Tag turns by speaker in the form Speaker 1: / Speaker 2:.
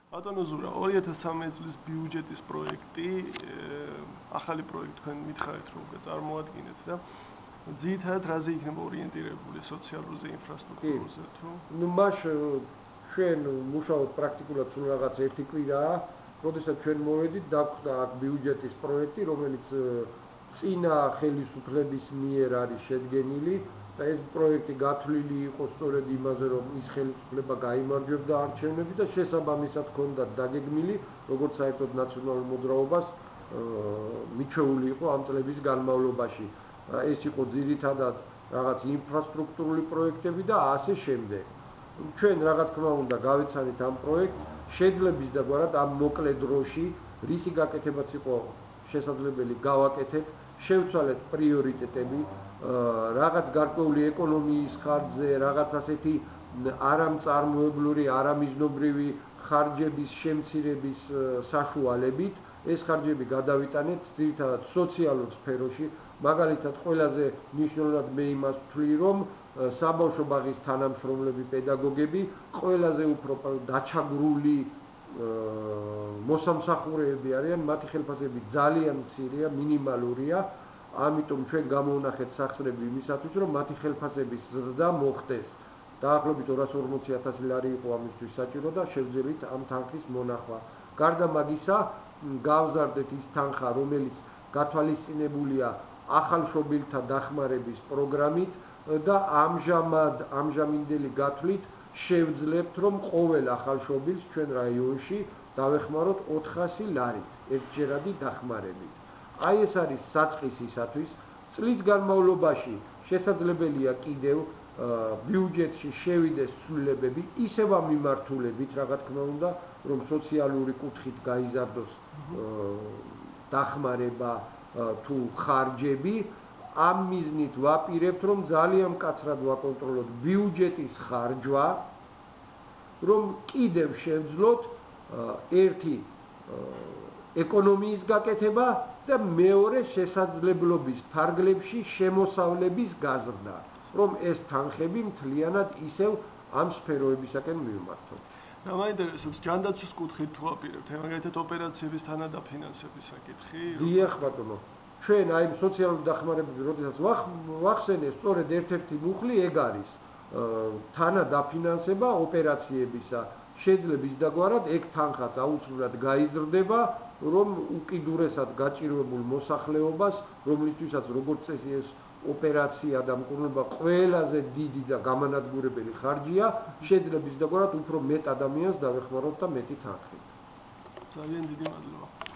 Speaker 1: ბატონო ზურა 2013 წლის ბიუჯეტის პროექტი ახალი პროექტი თქვენ მითხარით რომ წარმოადგინეთ და ძირითადად რაზე იქნება ორიენტირებული სოციალურზე ინფრასტრუქტურაზე თუ
Speaker 2: ნუ მას ჩვენ მუშაობთ პრაქტიკულად სულ რაღაც ერთი კვირაა როდესაც ჩვენ მოვედით დაგვხდა აქ ბიუჯეტის პროექტი რომელიც წინა ხელისუფლების მიერ არის შედგენილი და ეს პროექტი გათვლილი იყო სწორედ იმაზე რომ ის ხელისუფლება გაიმარჯვებდა არჩევნებში და შესაბამისად ჰქონდათ დაგეგმილი როგორც საერთოდ ნაციონალურ მოძრაობას მიჩეული იყო ამ წლების განმავლობაში ეს იყო ძირითადად რაღაც ინფრასტრუქტურული პროექტები და ასე შემდეგ ჩვენ რა თქმა უნდა გავეცანით ამ პროექტს შეძლებს დაგვარად ამ მოკლე დროში რისი გაკეთებაც იყო შესაძლებელი გავაკეთეთ შევცვალეთ პრიორიტეტები რაღაც გარკვეული ეკონომიის ხარჯზე რაღაც ასეთი არამწარმოებლური არამიზნობრივი ხარჯების შემცირების საშუალებით ეს ხარჯები გადავიტანეთ ძირითადად სოციალურ სფეროში მაგალითად ყველაზე მნიშვნელოვნად მე იმას ვთვლი რომ საბავშვო ბაღის თანამშრომლები პედაგოგები ყველაზე უფრო დაჩაგრული მოსამსახურეები არიან მათი ხელფასები ძალიან მცირეა მინიმალურია ამიტომ ჩვენ გამოვნახეთ სახსრები იმისათვის რომ მათი ხელფასების ზრდა მოხდეს დაახლოებით 240,000 ლარი იყო ამისთვის საჭირო და შევძელით ამ თანხის მონახვა გარდა მაგისა გავზარდეთ ის თანხა რომელიც გათვალისწინებულია ახალშობილთა დახმარების პროგრამით და ამჟამინდელი გათვლით შევძლებთ რომ ყოველ ახალშობილს ჩვენ რაიონში დავეხმაროთ 400 ლარით ერთჯერადი დახმარებით აი ეს არის საწყისისათვის წლის განმავლობაში შესაძლებელია კიდევ ბიუჯეტში შევიდეს ცვლილებები ისევ ამ მიმართულებით რა თქმა უნდა რომ სოციალური კუთხით გაიზარდოს დახმარება თუ ხარჯები ამ მიზნით ვაპირებთ რომ ძალიან მკაცრად ვაკონტროლოთ ბიუჯეტის ხარჯვა რომ კიდევ შევძლოთ ერთი ეკონომიის გაკეთება და მეორე შესაძლებლობის ფარგლებში შემოსავლების გაზრდა რომ ეს თანხები მთლიანად ისევ ამ სფეროებისაკენ მივმართოთ
Speaker 1: და მაინტერესებს ჯანდაცვის კუთხით თუ აპირებთ მაგალითად ოპერაციების თანადაფინანსების საკითხი
Speaker 2: დიახ ბატონო ჩვენ აი სოციალური დახმარებები როდესაც ვახსენე სწორედ ერთ-ერთი მუხლი ეგ არის თანადაფინანსება ოპერაციებისა შეიძლება ის დაგვარად ეგ თანხაც აუცილებლად გაიზრდება რომ უკიდურესად გაჭირვებულ მოსახლეობას რომლისთვისაც როგორც წესი ეს ოპერაცია და მკურნალობა ყველაზე დიდი და გამანადგურებელი ხარჯია შეიძლება ის დაგვარად უფრო მეტ ადამიანს დავეხმაროთ და მეტი თანხით
Speaker 1: ძალიან დიდი მადლობა